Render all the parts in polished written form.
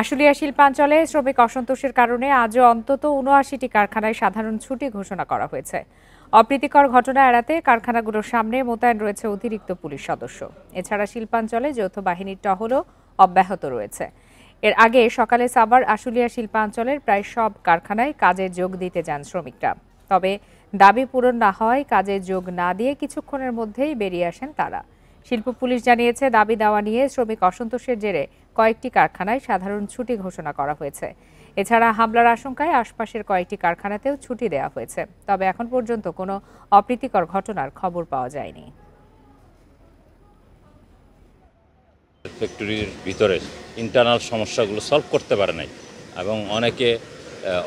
আশুলিয়া শিল্পাঞ্চলে শ্রমিক অসন্তোষের কারণে আজও অন্তত ৭৯টি কারখানায় সাধারণ ছুটি ঘোষণা করা হয়েছে। অপ্রীতিকর ঘটনা এড়াতে কারখানাগুলোর সামনে মোতায়েন রয়েছে অতিরিক্ত পুলিশ সদস্য। এছাড়া শিল্পাঞ্চলে যৌথ বাহিনীর টহলও অব্যাহত রয়েছে। এর আগে সকালে সাভার আশুলিয়া শিল্পাঞ্চলের প্রায় সব কারখানায় কাজে যোগ দিতে যান শ্রমিকরা। তবে দাবি পূরণ না হওয়ায় কাজে যোগ না দিয়ে কিছুক্ষণের মধ্যেই বেরিয়ে আসেন তারা। শিল্প পুলিশ জানিয়েছে, দাবি দেওয়া নিয়ে শ্রমিক অসন্তোষের জেরে কয়েকটি কারখানায় সাধারণ ছুটি ঘোষণা করা হয়েছে। এছাড়া হামলার আশঙ্কায় আশপাশের কয়েকটি কারখানাতেও ছুটি দেওয়া হয়েছে। তবে এখন পর্যন্ত কোনো অপ্রীতিকর ঘটনার খবর পাওয়া যায়নি। ফ্যাক্টরির ভিতরে ইন্টারনাল সমস্যাগুলো সলভ করতে পারে নাই এবং অনেকে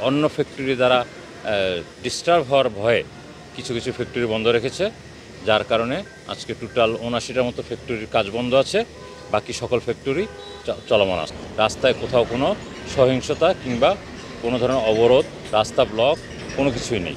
অন্য ফ্যাক্টরি দ্বারা ডিস্টার্ব হওয়ার ভয়ে কিছু কিছু ফ্যাক্টরি বন্ধ রেখেছে, যার কারণে আজকে টোটাল ৭৯টার মতো ফ্যাক্টরির কাজ বন্ধ আছে, বাকি সকল ফ্যাক্টরি চলমান আছে। রাস্তায় কোথাও কোনো সহিংসতা কিংবা কোনো ধরনের অবরোধ, রাস্তা ব্লক কোনো কিছুই নেই।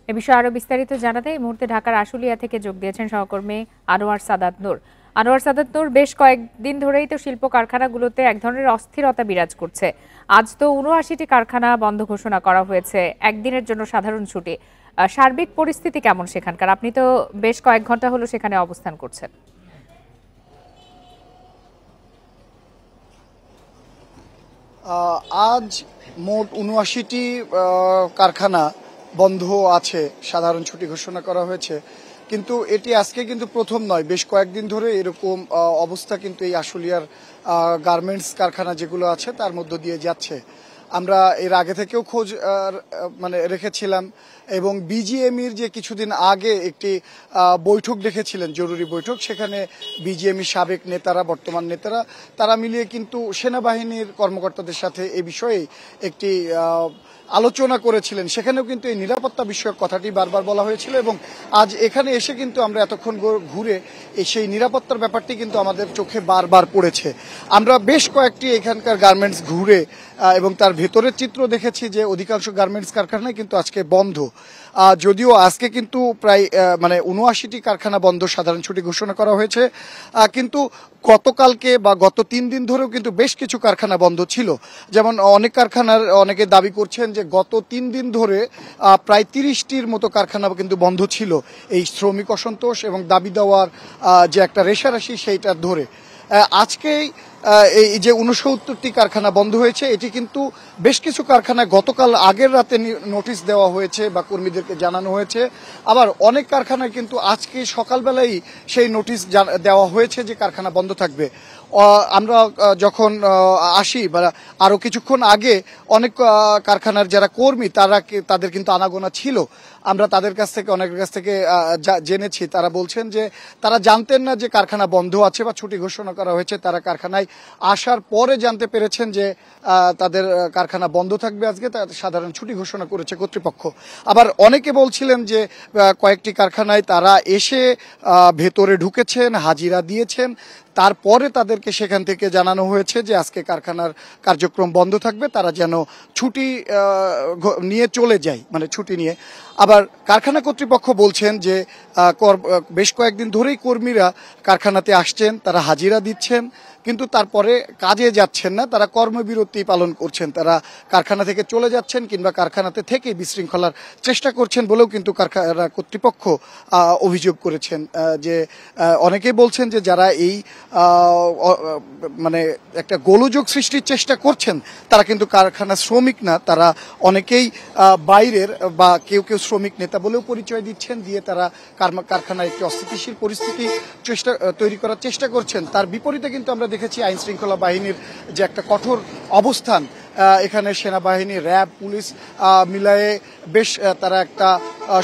এ বিষয়ে আরও বিস্তারিত জানাতে এই মুহূর্তে ঢাকার আশুলিয়া থেকে যোগ দিয়েছেন সহকর্মী আনোয়ার সাদাত নূর। আনোয়ার সাদাত নূর, বেশ কয়েকদিন ধরেই তো শিল্প কারখানাগুলোতে এক ধরনের অস্থিরতা বিরাজ করছে। আজ তো ৭৯টি কারখানা বন্ধ ঘোষণা করা হয়েছে, একদিনের জন্য সাধারণ ছুটি। সার্বিক পরিস্থিতি কেমন সেখানকার? আপনি তো বেশ কয়েক ঘন্টা হলো সেখানে অবস্থান করছেন। আজ মোট ৭৯টি কারখানা বন্ধ আছে, সাধারণ ছুটি ঘোষণা করা হয়েছে। কিন্তু এটি আজকে কিন্তু প্রথম নয়, বেশ কয়েকদিন ধরে এরকম অবস্থা কিন্তু এই আশুলিয়ার গার্মেন্টস কারখানা যেগুলো আছে তার মধ্য দিয়ে যাচ্ছে। আমরা এর আগে থেকেও খোঁজ রেখেছিলাম এবং বিজিএমইর যে কিছুদিন আগে একটি বৈঠক ডেকেছিলেন, জরুরি বৈঠক, সেখানে বিজিএমই সাবেক নেতারা, বর্তমান নেতারা, তারা মিলিয়ে কিন্তু সেনাবাহিনীর কর্মকর্তাদের সাথে এ বিষয়ে একটি আলোচনা করেছিলেন। সেখানেও কিন্তু এই নিরাপত্তা বিষয়ক কথাটি বারবার বলা হয়েছিল এবং আজ এখানে এসে কিন্তু আমরা এতক্ষণ ঘুরে সেই নিরাপত্তার ব্যাপারটি কিন্তু আমাদের চোখে বারবার পড়েছে। আমরা বেশ কয়েকটি এখানকার গার্মেন্টস ঘুরে এবং তার ভেতরের চিত্র দেখেছি যে অধিকাংশ গার্মেন্টস কারখানায় কিন্তু আজকে বন্ধ। যদিও আজকে কিন্তু প্রায় ৭৯টি কারখানা বন্ধ, সাধারণ ছুটি ঘোষণা করা হয়েছে, কিন্তু গতকালকে বা গত ৩ দিন ধরেও কিন্তু বেশ কিছু কারখানা বন্ধ ছিল। যেমন অনেক কারখানার অনেকে দাবি করছেন যে গত ৩ দিন ধরে প্রায় ৩০টির মতো কারখানা কিন্তু বন্ধ ছিল, এই শ্রমিক অসন্তোষ এবং দাবি দেওয়ার যে একটা রেশারেশি সেইটার ধরে। আজকেই এই যে ৬৯টি কারখানা বন্ধ হয়েছে, এটি কিন্তু বেশ কিছু কারখানায় গতকাল আগের রাতে নোটিশ দেওয়া হয়েছে বা কর্মীদেরকে জানানো হয়েছে। আবার অনেক কারখানায় কিন্তু আজকে সকালবেলাই সেই নোটিশ দেওয়া হয়েছে যে কারখানা বন্ধ থাকবে। আমরা যখন আসি বা আরও কিছুক্ষণ আগে অনেক কারখানার যারা কর্মী তাদের কিন্তু আনাগোনা ছিল। আমরা তাদের কাছ থেকে, অনেকের কাছ থেকে জেনেছি, তারা বলছেন যে তারা জানতেন না যে কারখানা বন্ধ আছে বা ছুটি ঘোষণা করা হয়েছে। তারা কারখানায় আসার পরে জানতে পেরেছেন যে তাদের কারখানা বন্ধ থাকবে আজকে, সাধারণ ছুটি ঘোষণা করেছে কর্তৃপক্ষ। আবার অনেকে বলছিলেন যে কয়েকটি কারখানায় তারা এসে ভেতরে ঢুকেছেন, হাজিরা দিয়েছেন, তারপরে তাদেরকে সেখান থেকে জানানো হয়েছে যে আজকে কারখানার কার্যক্রম বন্ধ থাকবে, তারা যেন ছুটি নিয়ে চলে যায়, ছুটি নিয়ে। আবার কারখানা কর্তৃপক্ষ বলছেন যে বেশ কয়েকদিন ধরেই কর্মীরা কারখানাতে আসছেন, তারা হাজিরা দিচ্ছেন, কিন্তু তারপরে কাজে যাচ্ছেন না, তারা কর্মবিরতি পালন করছেন, তারা কারখানা থেকে চলে যাচ্ছেন কিংবা কারখানাতে থেকে বিশৃঙ্খলার চেষ্টা করছেন বলেও কিন্তু কারখানা কর্তৃপক্ষ অভিযোগ করেছেন। যে অনেকেই বলছেন যে যারা এই একটা গোলযোগ সৃষ্টির চেষ্টা করছেন তারা কিন্তু কারখানা শ্রমিক না, তারা অনেকেই বাইরের বা কেউ কেউ শ্রমিক নেতা বলেও পরিচয় দিচ্ছেন, দিয়ে তারা কারখানায় একটি অস্থিতিশীল পরিস্থিতি তৈরি করার চেষ্টা করছেন। তার বিপরীতে কিন্তু আমরা দেখেছি আইন শৃঙ্খলা বাহিনীর যে একটা কঠোর অবস্থান, এখানে সেনাবাহিনী, র্যাব, পুলিশ মিলায়ে বেশ তারা একটা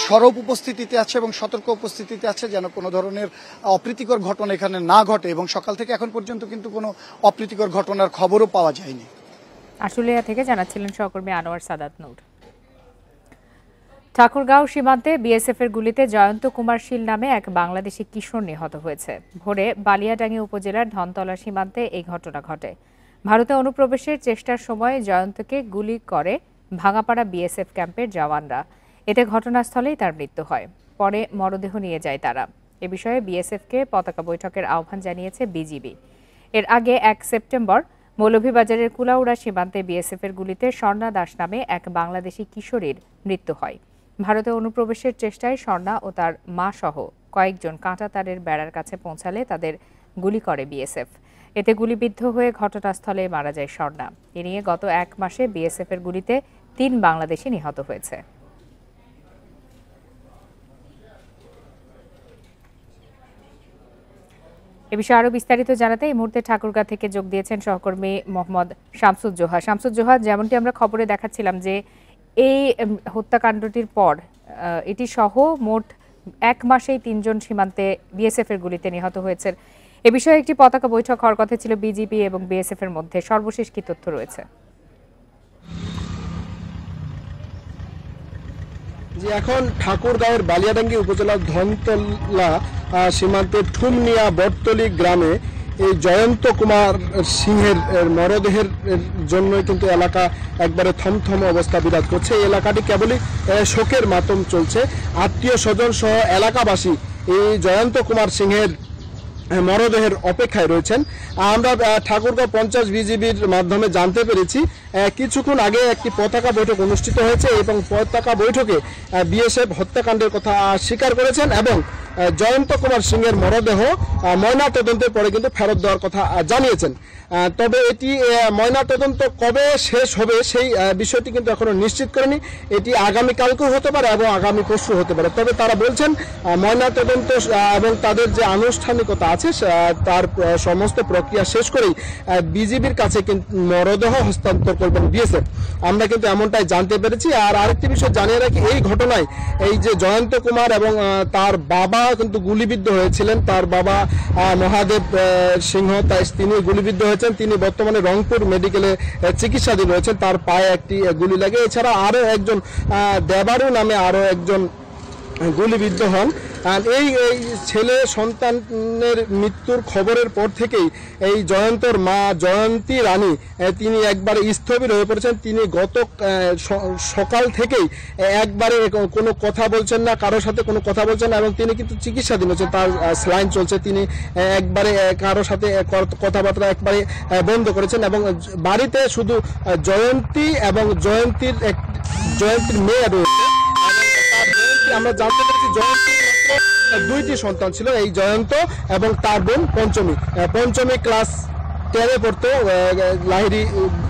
সরব উপস্থিতিতে আছে এবং সতর্ক উপস্থিতিতে আছে যেন কোনো ধরনের অপ্রীতিকর ঘটনা এখানে না ঘটে। এবং সকাল থেকে এখন পর্যন্ত কিন্তু কোনো অপ্রীতিকর ঘটনার খবরও পাওয়া যায়নি। আশুলিয়া থেকে জানাচ্ছিলেন সহকর্মী আনোয়ার সাদাত নূর। ঠাকুরগাঁও সীমান্তে বিএসএফের গুলিতে জয়ন্ত কুমার শীল নামে এক বাংলাদেশি কিশোর নিহত হয়েছে। ভোরে বালিয়াডাঙ্গি উপজেলার ধনতলা সীমান্তে এই ঘটনা ঘটে। ভারতে অনুপ্রবেশের চেষ্টার সময় জয়ন্তকে গুলি করে ভাঙাপাড়া বিএসএফ ক্যাম্পের জওয়ানরা। এতে ঘটনাস্থলেই তার মৃত্যু হয়। পরে মরদেহ নিয়ে যায় তারা। এ বিষয়ে বিএসএফকে পতাকা বৈঠকের আহ্বান জানিয়েছে বিজিবি। এর আগে ১ সেপ্টেম্বর মৌলভীবাজারের কুলাউড়া সীমান্তে বিএসএফের গুলিতে স্বর্ণা দাস নামে এক বাংলাদেশি কিশোরীর মৃত্যু হয়। ভারতে অনুপ্রবেশের চেষ্টায় স্বর্ণা ও তার মা সহ কয়েকজন কাঁটাতারের বেড়ার কাছে পৌঁছালে তাদের গুলি করে বিএসএফ। এতে গুলিবিদ্ধ হয়ে ঘটনাস্থলে মারা যায় স্বর্ণা। এ নিয়ে গত ১ মাসে বিএসএফের গুলিতে ৩ বাংলাদেশি নিহত হয়েছে। এ বিষয়ে আরো বিস্তারিত জানাতে এই মুহূর্তে ঠাকুরগাঁ থেকে যোগ দিয়েছেন সহকর্মী মোহাম্মদ শামসুজ্জোহা। শামসুজ্জোহা, যেমনটি আমরা খবরে দেখাচ্ছিলাম যে এই হত্যাকাণ্ডটির পর এটি সহ মোট ১ মাসেই ৩ জন সীমান্তে বিএসএফ এর গুলিতে নিহত হয়েছেন। এ বিষয়ে একটি পতাকা বৈঠক হওয়ার কথা ছিল বিজিবি এবং বিএসএফ এর মধ্যে। সর্বশেষ কি তথ্য রয়েছে? যে এখন ঠাকুরগাঁওয়ের বালিয়াডাঙ্গি উপজেলার ধনতলা সীমান্তের ঠুমনিয়া বটতলি গ্রামে এই জয়ন্ত কুমার সিংহের মরদেহের জন্য কিন্তু এলাকা একবারে থমথম অবস্থা বিরাজ করছে। এই এলাকাটি কেবলই শোকের মাতম চলছে। আত্মীয় স্বজন সহ এলাকাবাসী এই জয়ন্ত কুমার সিংহের মরদেহের অপেক্ষায় রয়েছেন। আমরা ঠাকুরগাঁও ৫০ বিজিবির মাধ্যমে জানতে পেরেছি কিছুক্ষণ আগে একটি পতাকা বৈঠক অনুষ্ঠিত হয়েছে এবং পতাকা বৈঠকে বিএসএফ হত্যাকাণ্ডের কথা স্বীকার করেছেন এবং জয়ন্ত কুমার সিংহের মরদেহ ময়না তদন্তের পরে কিন্তু ফেরত দেওয়ার কথা জানিয়েছেন। তবে এটি ময়না তদন্ত কবে শেষ হবে সেই বিষয়টি কিন্তু এখনো নিশ্চিত করেনি। এটি আগামীকালকেও হতে পারে এবং আগামী পরশু হতে পারে। তবে তারা বলছেন ময়না তদন্ত এবং তাদের যে আনুষ্ঠানিকতা আছে তার সমস্ত প্রক্রিয়া শেষ করেই বিজিবির কাছে কিন্তু মরদেহ হস্তান্তর করবেন বিএসএফ। আমরা কিন্তু এমনটাই জানতে পেরেছি। আর আরেকটি বিষয় জানিয়ে রাখি, এই ঘটনায় এই যে জয়ন্ত কুমার এবং তার বাবা কিন্তু গুলিবিদ্ধ হয়েছিলেন। তার বাবা মহাদেব সিংহ তিনি গুলিবিদ্ধ হয়েছেন। তিনি বর্তমানে রংপুর মেডিকেলে চিকিৎসাধীন রয়েছেন। তার পায়ে একটি গুলি লাগে। এছাড়া আরো একজন দেবারু নামে আরো একজন গুলিবিদ্ধ হন। আর এই ছেলে সন্তানের মৃত্যুর খবরের পর থেকেই এই জয়ন্তর মা জয়ন্তী রানী তিনি একবারে স্থবির হয়ে পড়েছেন। তিনি গত সকাল থেকেই একবারে কোনো কথা বলছেন না, কারোর সাথে কোনো কথা বলছেন না এবং তিনি কিন্তু চিকিৎসাধীন হচ্ছেন। তার স্যালাইন চলছে। তিনি একবারে কারোর সাথে কথাবার্তা একবারে বন্ধ করেছেন এবং বাড়িতে শুধু জয়ন্তী এবং জয়ন্তীর মেয়ে রয়েছে। আমরা জানতে পেরেছি জয়ন্তী দুইটি সন্তান ছিল, এই জয়ন্ত এবং তার বোন পঞ্চমী ক্লাস 10-এ পড়তো লাহিড়ী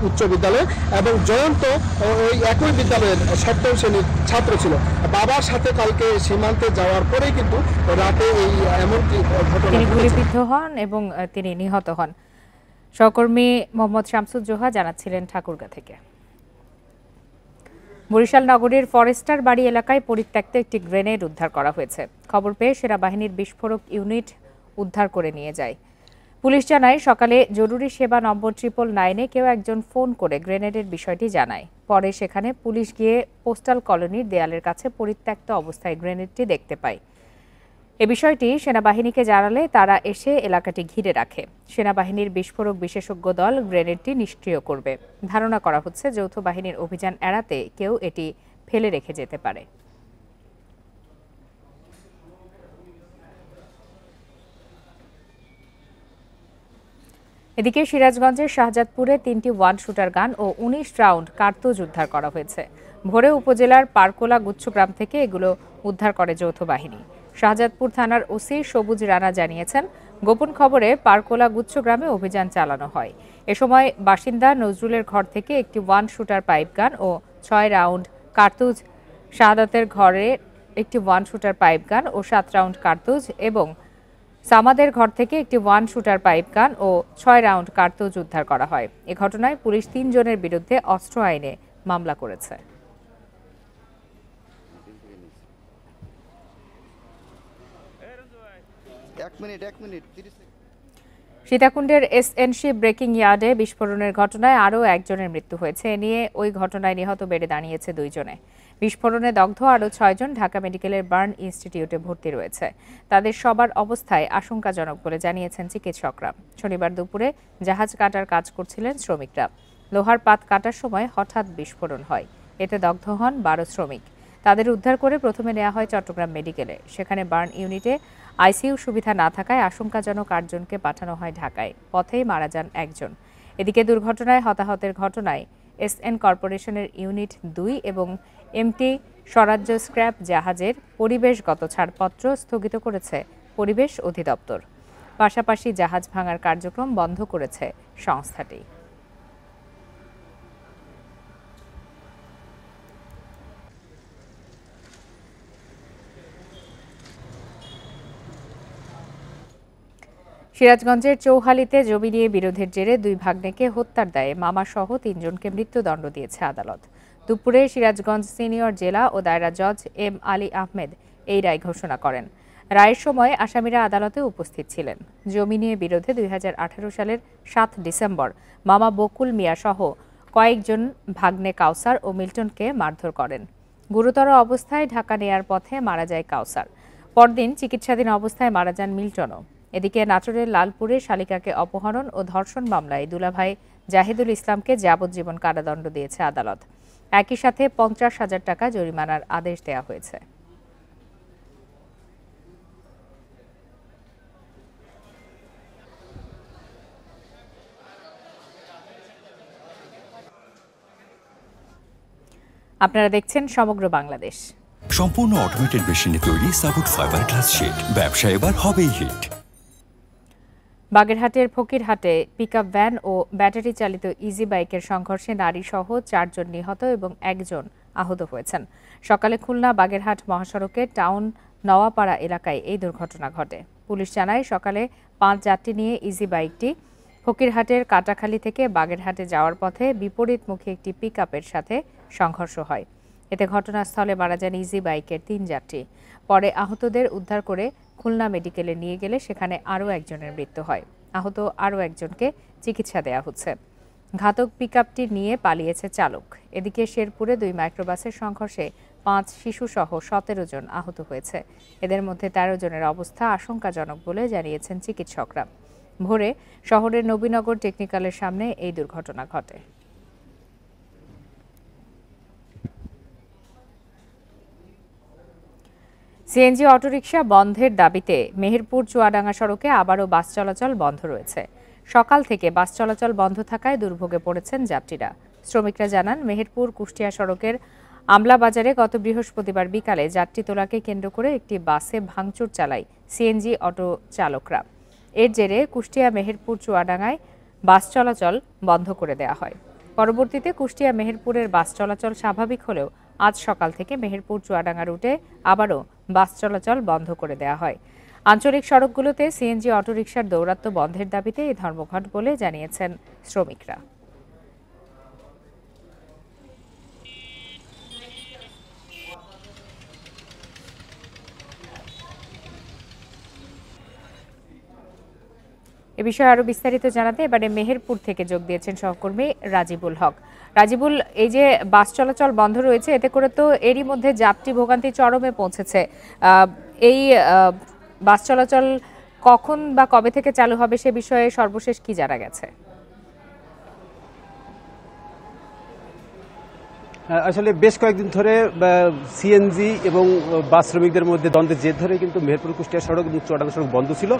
উচ্চ বিদ্যালয় এবং জয়ন্ত ওই একই বিদ্যালয়ের 7ম শ্রেণীর ছাত্র ছিল। বাবার সাথে কালকে সীমান্তে যাওয়ার পরেই কিন্তু রাতে এই এমনটি ঘটনা গুলিবিদ্ধ হন এবং তিনি নিহত হন। সহকর্মী মোহাম্মদ শামসুজ্জোহা জানাচ্ছিলেন ঠাকুরগাঁ থেকে। বরিশাল নগরীর ফরেস্টার বাড়ি এলাকায় পরিত্যক্ত একটি গ্রেনেড উদ্ধার করা হয়েছে। খবর পেয়ে সেনাবাহিনীর বিস্ফোরক ইউনিট উদ্ধার করে নিয়ে যায়। পুলিশ জানায় সকালে জরুরি সেবা নম্বর 999-এ কেউ একজন ফোন করে গ্রেনেডের বিষয়টি জানায়। পরে সেখানে পুলিশ গিয়ে পোস্টাল কলোনির দেয়ালের কাছে পরিত্যক্ত অবস্থায় গ্রেনেডটি দেখতে পায়। এ বিষয়টি সেনাবাহিনীকে জানালে তারা এসে এলাকাটি ঘিরে রাখে। সেনাবাহিনীর বিস্ফোরক বিশেষজ্ঞ দল গ্রেনেডটি নিষ্ক্রিয় করবে। ধারণা করা হচ্ছে যৌথ বাহিনীর অভিযান এড়াতে কেউ এটি ফেলে রেখে যেতে পারে। এদিকে সিরাজগঞ্জের শাহজাদপুরে 3টি ওয়ান শুটার গান ও 19 রাউন্ড কার্তুজ উদ্ধার করা হয়েছে। ভোরে উপজেলার পারকোলা গুচ্ছগ্রাম থেকে এগুলো উদ্ধার করে যৌথ বাহিনী। শাহজাদপুর থানার ওসি সবুজ রানা জানিয়েছেন, গোপন খবরে পারকোলা গুচ্ছগ্রামে অভিযান চালানো হয়। এ সময় বাসিন্দা নজরুলের ঘর থেকে একটি ওয়ান শুটার পাইপ গান ও 6 রাউন্ড কার্তুজ, শাহাদাতের ঘরে একটি ওয়ান শুটার পাইপ গান ও 7 রাউন্ড কার্তুজ এবং সামাদের ঘর থেকে একটি ওয়ান শুটার পাইপ গান ও 6 রাউন্ড কার্তুজ উদ্ধার করা হয়। এ ঘটনায় পুলিশ 3 জনের বিরুদ্ধে অস্ত্র আইনে মামলা করেছে। সীতাকুণ্ডের এসএনসি ব্রেকিং ইয়ার্ডে বিস্ফোরণের ঘটনায় আরও একজনের মৃত্যু হয়েছে। এ নিয়ে ওই ঘটনায় নিহত বেড়ে দাঁড়িয়েছে 2 জনে। বিস্ফোরণে দগ্ধ আরও 6 জন ঢাকা মেডিকেলের বার্ন ইনস্টিটিউটে ভর্তি রয়েছে। তাদের সবার অবস্থায় আশঙ্কাজনক বলে জানিয়েছেন চিকিৎসকরা। শনিবার দুপুরে জাহাজ কাটার কাজ করছিলেন শ্রমিকরা। লোহার পাত কাটার সময় হঠাৎ বিস্ফোরণ হয়। এতে দগ্ধ হন 12 শ্রমিক। তাদের উদ্ধার করে প্রথমে নেওয়া হয় চট্টগ্রাম মেডিকেলে। সেখানে বার্ন ইউনিটে আইসিইউ সুবিধা না থাকায় আশঙ্কাজনক 8 জনকে পাঠানো হয় ঢাকায়। পথেই মারা যান একজন। এদিকে দুর্ঘটনায় হতাহতের ঘটনায় এসএন কর্পোরেশনের ইউনিট 2 এবং এমটি স্বরাজ্য স্ক্র্যাপ জাহাজের পরিবেশগত ছাড়পত্র স্থগিত করেছে পরিবেশ অধিদপ্তর। পাশাপাশি জাহাজ ভাঙার কার্যক্রম বন্ধ করেছে সংস্থাটি। সিরাজগঞ্জের চৌহালিতে জমি নিয়ে বিরোধের জেরে 2 ভাগ্নেকে হত্যার দায়ে মামাসহ 3 জনকে মৃত্যুদণ্ড দিয়েছে আদালত। দুপুরে সিরাজগঞ্জ সিনিয়র জেলা ও দায়রা জজ এম আলী আহমেদ এই রায় ঘোষণা করেন। রায়ের সময় আসামিরা আদালতে উপস্থিত ছিলেন। জমি নিয়ে বিরোধে 2018 সালের 7 ডিসেম্বর মামা বকুল মিয়া সহ কয়েকজন ভাগ্নে কাউসার ও মিল্টনকে মারধর করেন। গুরুতর অবস্থায় ঢাকা নেয়ার পথে মারা যায় কাউসার। পরদিন চিকিৎসাধীন অবস্থায় মারা যান মিল্টনও। এদিকে নাটোরের লালপুরে শালিকাকে অপহরণ ও ধর্ষণ মামলায় দুলাভাই জাহিদুল ইসলামকে যাবজ্জীবন কারাদণ্ড দিয়েছে আদালত। একই সাথে 50,000 টাকা জরিমানার আদেশ দেওয়া হয়েছে। আপনারা দেখছেন সমগ্র বাংলাদেশ। সম্পূর্ণ অটোমেটেড মেশিনে তৈরি সাপোর্ট ফাইবার গ্লাস শিট, ব্যবসা এবার হবেই হিট। বাগেরহাটের ফকিরহাটে পিকআপ ভ্যান ও ব্যাটারি চালিত ইজি বাইকের সংঘর্ষে নারী সহ 4 জন নিহত এবং 1 জন আহত হয়েছেন। সকালে খুলনা বাগেরহাট মহাসড়কের টাউন নওয়াপাড়া এলাকায় এই দুর্ঘটনা ঘটে। পুলিশ জানায় সকালে 5 যাত্রী নিয়ে ইজি বাইকটি ফকিরহাটের কাটাখালী থেকে বাগেরহাটে যাওয়ার পথে বিপরীতমুখী একটি পিকআপের সাথে সংঘর্ষ হয়। এতে ঘটনাস্থলে মারা যান ইজি বাইকের 3 যাত্রী। পরে আহতদের উদ্ধার করে খুলনা মেডিকেলে নিয়ে গেলে সেখানে আরও একজনের মৃত্যু হয়। আহত আরও একজনকে চিকিৎসা দেওয়া হচ্ছে। ঘাতক পিকআপটি নিয়ে পালিয়েছে চালক। এদিকে শেরপুরে 2 মাইক্রোবাসের সংঘর্ষে 5 শিশুসহ 17 জন আহত হয়েছে। এদের মধ্যে 13 জনের অবস্থা আশঙ্কাজনক বলে জানিয়েছেন চিকিৎসকরা। ভোরে শহরের নবীনগর টেকনিক্যালের সামনে এই দুর্ঘটনা ঘটে। সিএনজি অটোরিকশা বন্ধের দাবিতে মেহেরপুর চুয়াডাঙ্গা সড়কে আবারও বাস চলাচল বন্ধ রয়েছে। সকাল থেকে বাস চলাচল বন্ধ থাকায় দুর্ভোগে পড়েছেন যাত্রীরা। শ্রমিকরা জানান, মেহেরপুর কুষ্টিয়া সড়কের আমলাবাজারে গত বৃহস্পতিবার বিকালে যাত্রী তোলাকে কেন্দ্র করে একটি বাসে ভাঙচুর চালায় সিএনজি অটো চালকরা। এর জেরে কুষ্টিয়া মেহেরপুর চুয়াডাঙ্গায় বাস চলাচল বন্ধ করে দেওয়া হয়। পরবর্তীতে কুষ্টিয়া মেহেরপুরের বাস চলাচল স্বাভাবিক হলেও আজ সকাল থেকে মেহেরপুর চুয়াডাঙ্গা রুটে আবারও বাস চলাচল বন্ধ করে দেওয়া হয়। আঞ্চলিক সড়কগুলোতে সিএনজি অটোরিকশার দৌরাত্ম্য বন্ধের দাবিতে এই ধর্মঘট বলে জানিয়েছেন শ্রমিকরা। এ বিষয়ে আরো বিস্তারিত জানাতে এবারে মেহেরপুর থেকে যোগ দিয়েছেন সহকর্মী রাজিবুল হক। রাজিবুল, এই যে বাস চলাচল বন্ধ রয়েছে, এতে করে তো এরই মধ্যে যাত্রী ভোগান্তি চরমে পৌঁছেছে। এই বাস চলাচল কখন বা কবে থেকে চালু হবে সে বিষয়ে সর্বশেষ কি জানা গেছে? আসলে বেশ কয়েকদিন ধরে সিএনজি এবং বাস শ্রমিকদের মধ্যে দ্বন্দ্বের জের ধরে কিন্তু মেহেরপুর কুষ্টিয়া সড়ক এবং চুয়াডাঙ্গা সড়ক বন্ধ ছিল।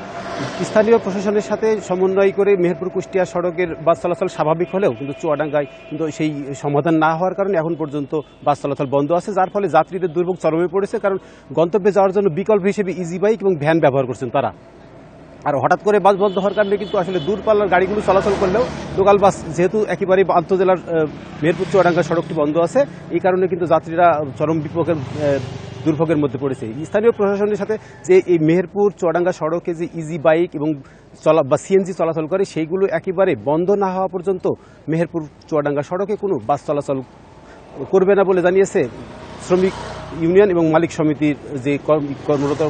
স্থানীয় প্রশাসনের সাথে সমন্বয় করে মেহেরপুর কুষ্টিয়া সড়কের বাস চলাচল স্বাভাবিক হলেও কিন্তু চুয়াডাঙ্গায় কিন্তু সেই সমাধান না হওয়ার কারণে এখন পর্যন্ত বাস চলাচল বন্ধ আছে, যার ফলে যাত্রীদের দুর্ভোগ চরমে পড়েছে। কারণ গন্তব্যে যাওয়ার জন্য বিকল্প হিসেবে ইজি বাইক এবং ভ্যান ব্যবহার করছেন তারা। আর হঠাৎ করে বাস বন্ধ হওয়ার কারণে কিন্তু আসলে দূরপাল্লার গাড়িগুলো চলাচল করলেও লোকাল বাস যেহেতু একেবারে আন্তঃজেলার মেহেরপুর চুয়াডাঙ্গা সড়কটি বন্ধ আছে, এই কারণে কিন্তু যাত্রীরা চরম দুর্ভোগের মধ্যে পড়েছে। স্থানীয় প্রশাসনের সাথে যে এই মেহেরপুর চুয়াডাঙ্গা সড়কে যে ইজি বাইক এবং বা সিএনজি চলাচল করে সেইগুলো একেবারে বন্ধ না হওয়া পর্যন্ত মেহেরপুর চুয়াডাঙ্গা সড়কে কোনো বাস চলাচল করবে না বলে জানিয়েছে শ্রমিক ইউনিয়ন এবং মালিক সমিতির যে কর্মরত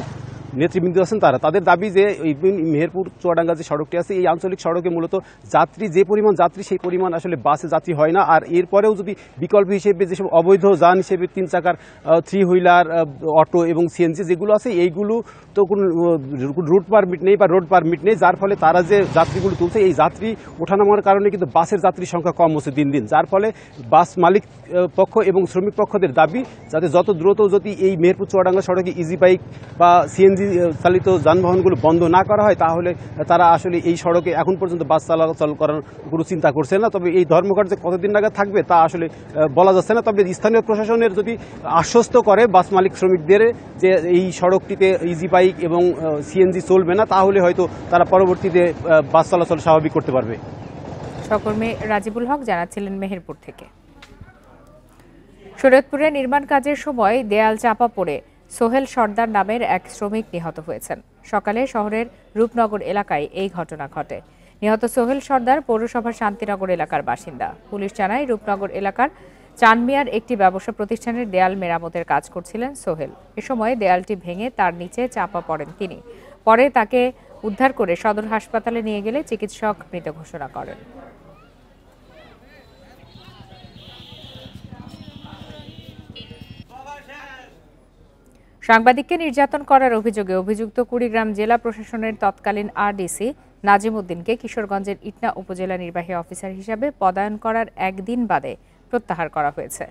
নেতৃবৃন্দ আছেন তারা। তাদের দাবি যে এই মেহেরপুর চুয়াডাঙ্গা যে সড়কটি আছে, এই আঞ্চলিক সড়কে মূলত যাত্রী যে পরিমাণ যাত্রী সেই পরিমাণ আসলে বাসে যাত্রী হয় না। আর এরপরেও যদি বিকল্প হিসেবে যেসব অবৈধ যান হিসেবে 3 চাকার 3 হুইলার অটো এবং সিএনজি যেগুলো আছে, এইগুলো তো কোনো রুট পারমিট নেই বা রোড পারমিট নেই, যার ফলে তারা যে যাত্রীগুলো তুলছে এই যাত্রী ওঠানামার কারণে কিন্তু বাসের যাত্রীর সংখ্যা কম হচ্ছে দিন দিন। যার ফলে বাস মালিক পক্ষ এবং শ্রমিক পক্ষদের দাবি যাতে যত দ্রুত যদি এই মেহেরপুর চুয়াডাঙ্গা সড়কে ইজি বাইক বা সিএনজি সিএনজি চালিত যানবাহনগুলো বন্ধ না করা হয় তাহলে তারা আসলে এই সড়কে এখন পর্যন্ত বাস চলাচল করার কোনো চিন্তা করছে না। তবে এই ধর্মঘট যে কতদিন নাগাদ থাকবে তা আসলে বলা যাচ্ছে না। তবে স্থানীয় প্রশাসনের যদি আশ্বস্ত করে বাস মালিক শ্রমিকদের যে এই সড়কটিতে ইজি বাইক এবং সিএনজি চলবে না, তাহলে হয়তো তারা পরবর্তীতে বাস চলাচল স্বাভাবিক করতে পারবে। সহকর্মী রাজিবুল হক জানাচ্ছিলেন মেহেরপুর থেকে। শরীয়তপুরে নির্মাণ কাজের সময় দেয়াল চাপা পড়ে সোহেল সর্দার নামের এক শ্রমিক নিহত হয়েছেন। সকালে শহরের রূপনগর এলাকায় এই ঘটনা ঘটে। নিহত সোহেল সর্দার পৌরসভার শান্তিনগর এলাকার বাসিন্দা। পুলিশ জানায় রূপনগর এলাকার চানমিয়ার একটি ব্যবসা প্রতিষ্ঠানের দেয়াল মেরামতের কাজ করছিলেন সোহেল। এ সময় দেয়ালটি ভেঙে তার নিচে চাপা পড়েন তিনি। পরে তাকে উদ্ধার করে সদর হাসপাতালে নিয়ে গেলে চিকিৎসক মৃত ঘোষণা করেন। সাংবাদিককে নির্যাতন করার অভিযোগে অভিযুক্ত কুড়িগ্রাম জেলা প্রশাসনের তৎকালীন আরডিসি নাজিম উদ্দিনকে কিশোরগঞ্জের ইটনা উপজেলা নির্বাহী অফিসার হিসাবে পদায়ন করার একদিন বাদে প্রত্যাহার করা হয়েছে।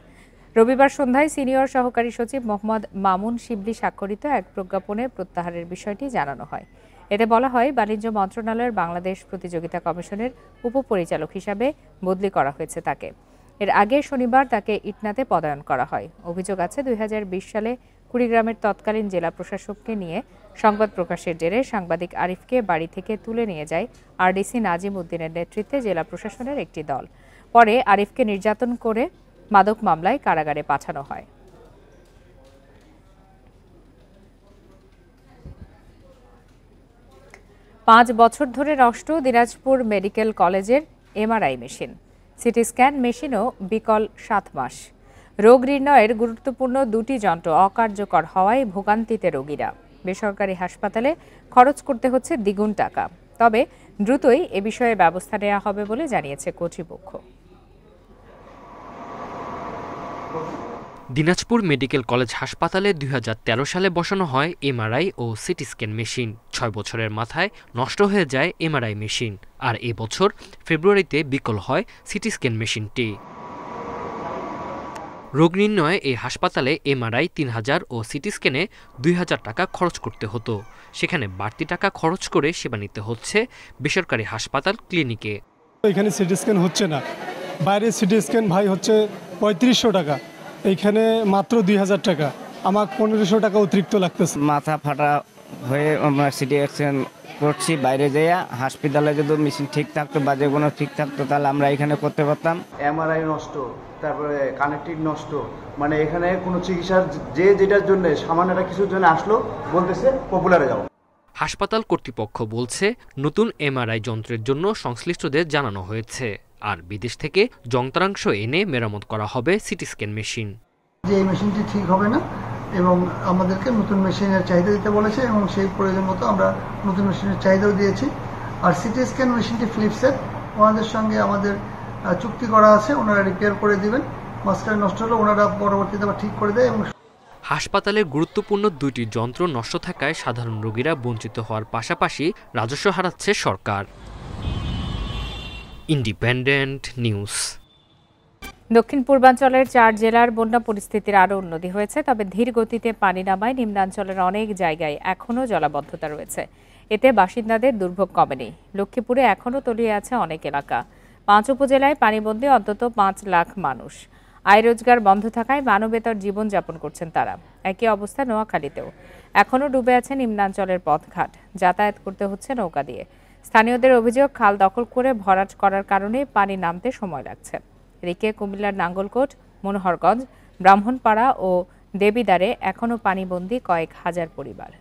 রবিবার সন্ধ্যায় সিনিয়র সহকারী সচিব মোহাম্মদ মামুন শিবলি স্বাক্ষরিত এক প্রজ্ঞাপনে প্রত্যাহারের বিষয়টি জানানো হয়। এতে বলা হয়, বাণিজ্য মন্ত্রণালয়ের বাংলাদেশ প্রতিযোগিতা কমিশনের উপপরিচালক হিসাবে বদলি করা হয়েছে তাকে। এর আগে শনিবার তাকে ইটনাতে পদায়ন করা হয়। অভিযোগ আছে 2020 সালে কুড়িগ্রামের তৎকালীন জেলা প্রশাসককে নিয়ে সংবাদ প্রকাশের জেরে সাংবাদিক আরিফকে বাড়ি থেকে তুলে নিয়ে যায় আরডিসি নাজিম উদ্দিনের নেতৃত্বে জেলা প্রশাসনের একটি দল। পরে আরিফকে নির্যাতন করে মাদক মামলায় কারাগারে পাঠানো হয়। পাঁচ বছর ধরে নষ্ট দিনাজপুর মেডিকেল কলেজের এমআরআই মেশিন। সিটি স্ক্যান মেশিনও বিকল 7 মাস। রোগ নির্ণয়ের গুরুত্বপূর্ণ দুটি যন্ত্র অকার্যকর হওয়ায় ভোগান্তিতে রোগীরা। বেসরকারি হাসপাতালে খরচ করতে হচ্ছে দ্বিগুণ টাকা। তবে দ্রুতই এ বিষয়ে ব্যবস্থা নেওয়া হবে বলে জানিয়েছে কর্তৃপক্ষ। দিনাজপুর মেডিকেল কলেজ হাসপাতালে 2013 সালে বসানো হয় এমআরআই ও সিটি স্ক্যান মেশিন। 6 বছরের মাথায় নষ্ট হয়ে যায় এমআরআই মেশিন, আর এবছর ফেব্রুয়ারিতে বিকল হয় সিটি স্ক্যান মেশিনটি। রোগ নির্ণয়ে এই হাসপাতালে এমআরআই 3000 ও সিটি স্ক্যানে 2000 টাকা খরচ করতে হতো। সেখানে বাড়তি টাকা খরচ করে সেবা নিতে হচ্ছে বেসরকারি হাসপাতাল ক্লিনিকে। এখানে সিটি স্ক্যান হচ্ছে না, বাইরে সিটি স্ক্যান ভাই হচ্ছে 3500 টাকা, এইখানে মাত্র 2000 টাকা। আমার 1500 টাকা অতিরিক্ত লাগতেছে। মাথা ফাটা হয়ে আমরা সিটি স্ক্যান করছি বাইরে যেয়া। হাসপাতালে যদি মেশিন ঠিক থাকতো বা যে কোনো ঠিক থাকতো তাহলে আমরা এখানে করতে পারতাম। এমআরআই নষ্ট, তারপরে কানেক্টিভ নষ্ট, মানে এখানে কোনো চিকিৎসার যে যেটার জন্য সামান্য একটা কিছুর জন্য আসলো বলতেছে পপুলারে যাও। হাসপাতাল কর্তৃপক্ষ বলছে নতুন এমআরআই যন্ত্রের জন্য সংশ্লিষ্টদের জানানো হয়েছে, আর বিদেশ থেকে যন্ত্রাংশ এনে মেরামত করা হবে সিটি স্ক্যান মেশিন। যে এই মেশিনটি ঠিক হবে না এবং আমাদেরকে নতুন মেশিনের চাহিদা দিতে বলেছে এবং সেই প্রয়োজন মতো আমরা নতুন মেশিনের চাহিদাও দিয়েছি। আর সিটি স্ক্যান মেশিনটি ফিলিপসের, ওনাদের সঙ্গে আমাদের চুক্তি করা আছে, ওনারা রিপেয়ার করে দিবেন। মাঝখানে নষ্ট হলে ওনারা পরবর্তীতে আবার ঠিক করে দেয়। এবং হাসপাতালের গুরুত্বপূর্ণ দুটি যন্ত্র নষ্ট থাকায় সাধারণ রোগীরা বঞ্চিত হওয়ার পাশাপাশি রাজস্ব হারাচ্ছে সরকার। Independent news. দক্ষিণ পূর্বাঞ্চলের 4 জেলার বন্যা পরিস্থিতির আরও উন্নতি হয়েছে, তবে ধীর গতিতে পানি নামায় নিম্নাঞ্চলের অনেক জায়গায় এখনও জলাবদ্ধতা রয়েছে। এতে বাসিন্দাদের দুর্ভোগ কমেনি। লক্ষ্মীপুরে এখনও তলিয়ে আছে অনেক এলাকা। 5 উপজেলায় পানিবন্দী অন্তত 5 লাখ মানুষ। আয় রোজগার বন্ধ থাকায় মানবেতর জীবনযাপন করছেন তারা। একই অবস্থা নোয়াখালীতেও। এখনও ডুবে আছে নিম্নাঞ্চলের পথঘাট, যাতায়াত করতে হচ্ছে নৌকা দিয়ে। স্থানীয়দের অভিযোগ, খাল দখল করে ভরাট করার কারণে পানি নামতে সময় লাগছে। এদিকে কুমিল্লার নাঙ্গলকোট, মনোহরগঞ্জ, ব্রাহ্মণপাড়া ও দেবিদ্বারে এখনও পানিবন্দী কয়েক হাজার পরিবার।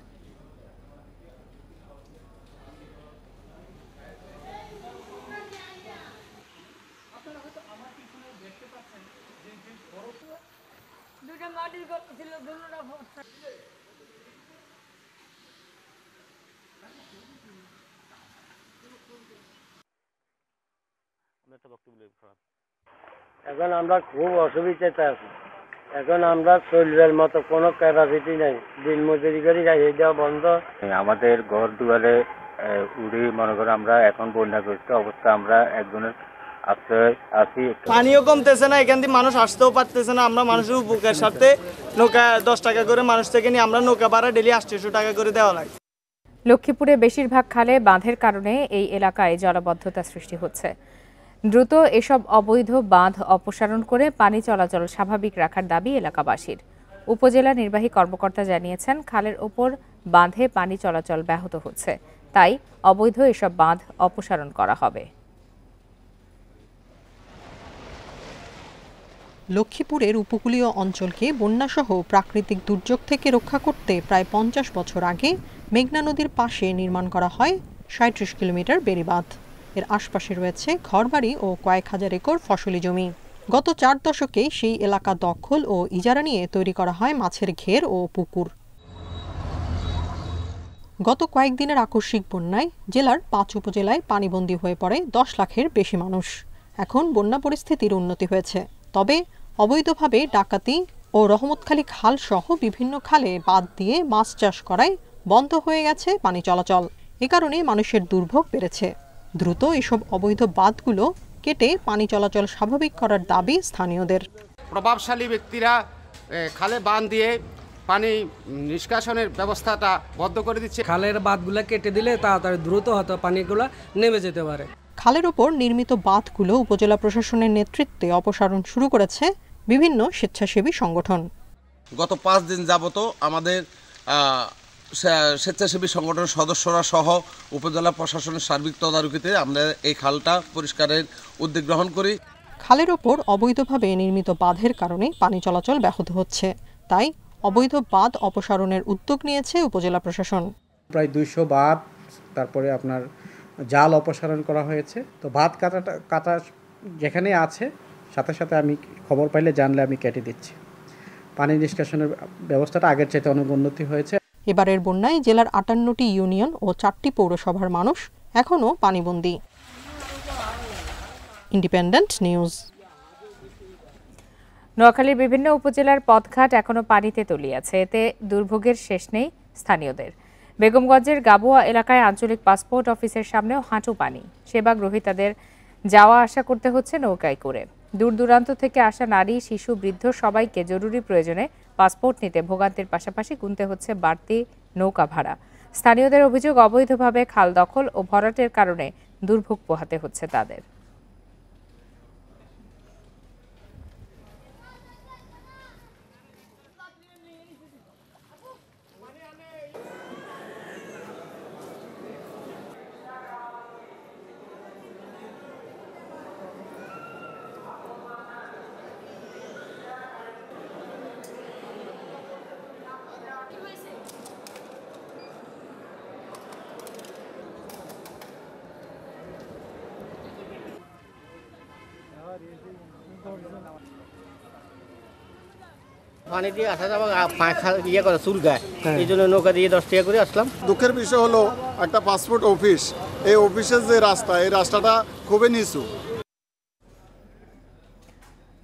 এখন আমরা খুব অসুবিধাতে আছি। এখন আমরা চলবার মতো কোনো ক্যাপাসিটি নাই, দিন মজুরি করে যাই, এটা বন্ধ। আমাদের ঘর দুয়ারে উড়ে মনে করো আমরা এখন বন্যাগ্রস্ত অবস্থা। আমরা একজনের পানিও কমতেছে না, এখান থেকে মানুষ আসতেও পারতেছে না। আমরা মানুষের উপকার স্বার্থে নৌকা 10 টাকা করে মানুষ থেকে নিয়ে আমরা নৌকা ভাড়া ডেলি 800 টাকা করে দেওয়া লাগে। লক্ষ্মীপুরে বেশিরভাগ খালে বাঁধের কারণে এই এলাকায় জলাবদ্ধতা সৃষ্টি হচ্ছে। দ্রুত এসব অবৈধ বাঁধ অপসারণ করে পানি চলাচল স্বাভাবিক রাখার দাবি এলাকাবাসীর। উপজেলা নির্বাহী কর্মকর্তা জানিয়েছেন, খালের ওপর বাঁধে পানি চলাচল ব্যাহত হচ্ছে, তাই অবৈধ এসব বাঁধ অপসারণ করা হবে। লক্ষ্মীপুরের উপকূলীয় অঞ্চলকে বন্যাসহ প্রাকৃতিক দুর্যোগ থেকে রক্ষা করতে প্রায় 50 বছর আগে মেঘনা নদীর পাশে নির্মাণ করা হয় 37 কিলোমিটার বেড়িবাঁধ। এর আশপাশে রয়েছে ঘরবাড়ি ও কয়েক হাজার একর ফসলি জমি। গত 4 দশকে সেই এলাকা দখল ও ইজারা নিয়ে তৈরি করা হয় মাছের ঘের ও পুকুর। গত কয়েকদিনের আকস্মিক বন্যায় জেলার 5 উপজেলায় পানিবন্দী হয়ে পড়ে 10 লাখের বেশি মানুষ। এখন বন্যা পরিস্থিতির উন্নতি হয়েছে, তবে অবৈধভাবে ডাকাতি ও রহমতখালী খাল সহ বিভিন্ন খালে বাঁধ দিয়ে মাছ চাষ করায় বন্ধ হয়ে গেছে পানি চলাচল। এ কারণে মানুষের দুর্ভোগ বেড়েছে। দ্রুত এসব অবৈধ বাঁধগুলো কেটে পানি চলাচল স্বাভাবিক করার দাবি স্থানীয়দের। প্রভাবশালী ব্যক্তিরা খালে বাঁধ দিয়ে পানি নিষ্কাশনের ব্যবস্থাটা বন্ধ করে দিচ্ছে। খালের বাঁধগুলো কেটে দিলে তাড়াতাড়ি দ্রুত হয়তো পানিগুলো নেমে যেতে পারে। খালের ওপর নির্মিত বাঁধগুলো উপজেলা প্রশাসনের নেতৃত্বে অপসারণ শুরু করেছে বিভিন্ন স্বেচ্ছাসেবী সংগঠন। গত 5 দিন যাবত আমাদের স্বেচ্ছাসেবী সংগঠনের সদস্যরা সহ উপজেলা প্রশাসনের সার্বিক তদারকিতে আমরা এই খালটা পরিষ্কারের উদ্যোগ গ্রহণ করি। খালের ওপর অবৈধভাবে নির্মিত বাঁধের কারণে পানি চলাচল ব্যাহত হচ্ছে, তাই অবৈধ বাঁধ অপসারণের উদ্যোগ নিয়েছে উপজেলা প্রশাসন। প্রায় 200 বাঁধ, তারপরে আপনার জাল অপসারণ করা হয়েছে। তো বাঁধ কাটা যেখানে আছে সাথে সাথে আমি খবর পাইলে জানলে আমি কেটে দিচ্ছি। পানি নিষ্কাশনের ব্যবস্থাটা আগের চাইতে অনেক উন্নতি হয়েছে। এবারের বন্যায় জেলার 58টি ইউনিয়ন ও 4টি পৌরসভার মানুষ এখনও পানিবন্দী। Independent news. নোয়াখালীর বিভিন্ন উপজেলার পথঘাট এখনো পানিতে তলিয়ে আছে, এতে দুর্ভোগের শেষ নেই স্থানীয়দের। বেগমগঞ্জের গাবুয়া এলাকায় আঞ্চলিক পাসপোর্ট অফিসের সামনেও হাঁটু পানি। সেবা গ্রহীতাদের যাওয়া আসা করতে হচ্ছে নৌকায় করে। দূর দূরান্ত থেকে আসা নারী, শিশু, বৃদ্ধ সবাইকে জরুরি প্রয়োজনে পাসপোর্ট নিতে ভোগান্তির পাশাপাশি গুনতে হচ্ছে বাড়তি নৌকা ভাড়া। স্থানীয়দের অভিযোগ, অবৈধভাবে খাল দখল ও ভরাটের কারণে দুর্ভোগ পোহাতে হচ্ছে তাদের। পানি দিয়ে আসা যাওয়া ইয়ে করে চুলকায়, এই জন্য নৌকা দিয়ে 10 টাকা করে আসলাম। দুঃখের বিষয় হলো একটা পাসপোর্ট অফিস, এই অফিসের যে রাস্তা, এই রাস্তাটা খুবই নিচু।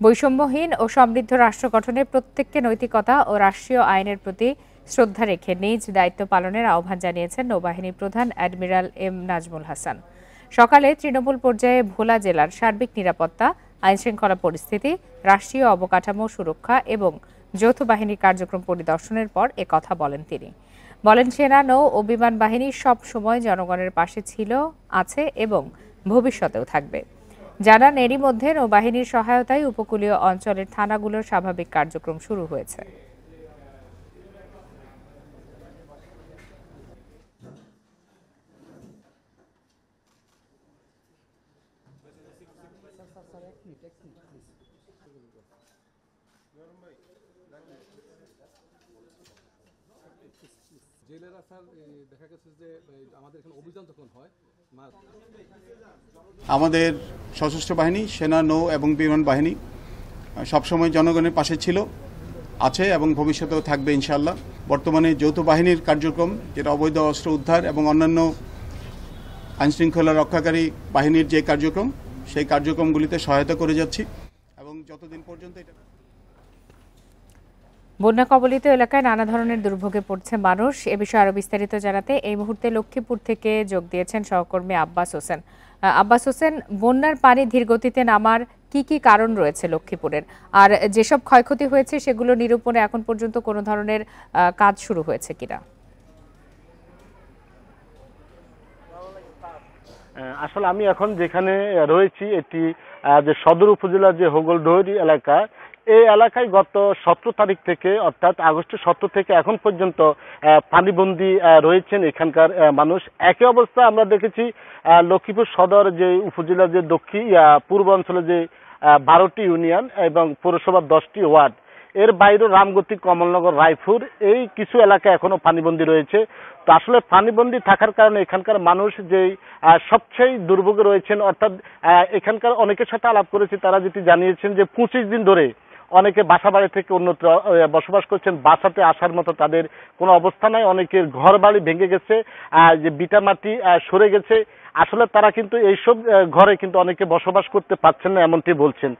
বৈষম্যহীন ও সমৃদ্ধ রাষ্ট্র গঠনে প্রত্যেককে নৈতিকতা ও রাষ্ট্রীয় আইনের প্রতি শ্রদ্ধা রেখে নিজ দায়িত্ব পালনের আহ্বান জানিয়েছেন নৌবাহিনী প্রধান অ্যাডমিরাল এম নাজমুল হাসান। সকালে তৃণমূল পর্যায়ে ভোলা জেলার সার্বিক নিরাপত্তা, আইনশৃঙ্খলা পরিস্থিতি, রাষ্ট্রীয় অবকাঠামো সুরক্ষা এবং যৌথ বাহিনীর কার্যক্রম পরিদর্শনের পর একথা বলেন তিনি। বলেন, সেনা, নৌ ও বিমান বাহিনী সব সময় জনগণের পাশে ছিল, আছে এবং ভবিষ্যতেও থাকবে। জানান, এরই মধ্যে নৌবাহিনীর সহায়তায় উপকূলীয় অঞ্চলের থানাগুলোর স্বাভাবিক কার্যক্রম শুরু হয়েছে। জেলেরা স্যার দেখা গেছে যে আমাদের এখানে অভিযান যখন হয়, আমাদের সশস্ত্র বাহিনী, সেনা, নৌ এবং বিমান বাহিনী সবসময় জনগণের পাশে ছিল, আছে এবং ভবিষ্যতেও থাকবে ইনশাআল্লাহ। বর্তমানে যৌথ বাহিনীর কার্যক্রম, যেটা অবৈধ অস্ত্র উদ্ধার এবং অন্যান্য আইনশৃঙ্খলা রক্ষাকারী বাহিনীর যে কার্যক্রম, সেই কার্যক্রমগুলিতে সহায়তা করে যাচ্ছি এবং যতদিন পর্যন্ত এটা। বন্যা কবলিত এলাকায় নানা ধরনের দুর্ভোগে পড়ছে মানুষ। এ বিষয়ে আরো বিস্তারিত জানাতে এই মুহূর্তে লক্ষ্মীপুর থেকে যোগ দিয়েছেন সহকর্মী আব্বাস হোসেন। আব্বাস হোসেন, বন্যার পানি ধীরগতিতে নামার কি কারণ রয়েছে লক্ষ্মীপুরের, আর যেসব ক্ষয়ক্ষতি হয়েছে সেগুলো নিরূপণে এখন পর্যন্ত কোনো ধরনের কাজ শুরু হয়েছে কিনা? আসলে আমি এখন যেখানে রয়েছি এটি যে সদর উপজেলার যে হোগলডহরি এলাকা, এই এলাকায় গত 17 তারিখ থেকে অর্থাৎ আগস্টের 17 থেকে এখন পর্যন্ত পানিবন্দী রয়েছেন এখানকার মানুষ। একই অবস্থা আমরা দেখেছি লক্ষ্মীপুর সদর যে উপজেলার যে পূর্বাঞ্চলে যে 12টি ইউনিয়ন এবং পৌরসভার 10টি ওয়ার্ড, এর বাইরে রামগতি, কমলনগর, রায়পুর এই কিছু এলাকা এখনো পানিবন্দী রয়েছে। তো আসলে পানিবন্দী থাকার কারণে এখানকার মানুষ যে সবচেয়ে দুর্ভোগে রয়েছেন, অর্থাৎ এখানকার অনেকের সাথে আলাপ করেছি, তারা যেটি জানিয়েছেন যে 25 দিন ধরে অনেকে বাসা বাড়ি থেকে অন্যত্র বসবাস করছেন, বাসাতে আসার মতো তাদের কোনো অবস্থা নাই। অনেকের ঘর বাড়ি ভেঙে গেছে, যে বিটা মাটি সরে গেছে। আসলে তারা কিন্তু এইসব ঘরে কিন্তু অনেকে বসবাস করতে পারছেন না এমনটি বলছেন।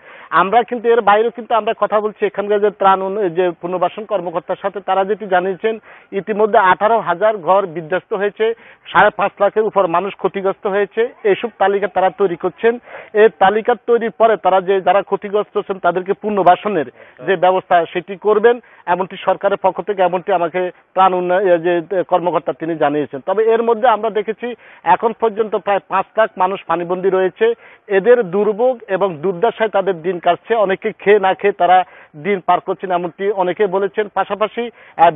আমরা কিন্তু এর বাইরেও কিন্তু আমরা কথা বলছি এখানকার যে ত্রাণ যে পুনর্বাসন কর্মকর্তার সাথে, তারা যেটি জানিয়েছেন ইতিমধ্যে 18,000 ঘর বিধ্বস্ত হয়েছে, 5.5 লাখের উপর মানুষ ক্ষতিগ্রস্ত হয়েছে। এইসব তালিকা তারা তৈরি করছেন। এই তালিকা তৈরির পরে তারা যে যারা ক্ষতিগ্রস্ত হচ্ছেন তাদেরকে পুনর্বাসনের যে ব্যবস্থা সেটি করবেন, এমনটি সরকারের পক্ষ থেকে এমনটি আমাকে ত্রাণ যে কর্মকর্তা তিনি জানিয়েছেন। তবে এর মধ্যে আমরা দেখেছি এখন পর্যন্ত প্রায় 5 লাখ মানুষ পানিবন্দী রয়েছে। এদের দুর্ভোগ এবং দুর্দশায় তাদের দিন কাটছে, অনেকে খেয়ে না খেয়ে তারা দিন পার করছেন এমনটি অনেকে বলেছেন। পাশাপাশি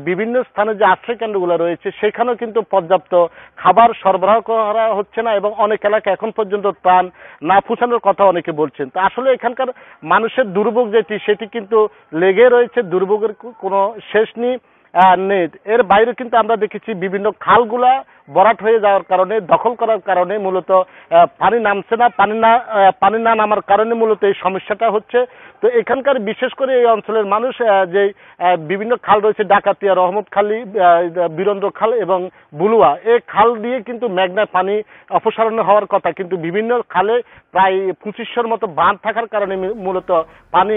বিভিন্ন স্থানে যে আশ্রয় কেন্দ্রগুলো রয়েছে সেখানেও কিন্তু পর্যাপ্ত খাবার সরবরাহ করা হচ্ছে না এবং অনেক এলাকা এখন পর্যন্ত ত্রাণ না পৌঁছানোর কথা অনেকে বলছেন। তো আসলে এখানকার মানুষের দুর্ভোগ যেটি সেটি কিন্তু লেগে রয়েছে, দুর্ভোগের কোনো শেষ নেই। এর বাইরে কিন্তু আমরা দেখেছি বিভিন্ন খালগুলা ভরাট হয়ে যাওয়ার কারণে, দখল করার কারণে মূলত পানি নামছে না, পানি না নামার কারণে মূলত এই সমস্যাটা হচ্ছে। তো এখানকার বিশেষ করে এই অঞ্চলের মানুষ যে বিভিন্ন খাল রয়েছে, ডাকাতিয়া, রহমতখালী, বীরেন্দ্র খাল এবং বুলুয়া, এই খাল দিয়ে কিন্তু মেঘনায় পানি অপসারণ হওয়ার কথা, কিন্তু বিভিন্ন খালে প্রায় 2500-র মতো বাঁধ থাকার কারণে মূলত পানি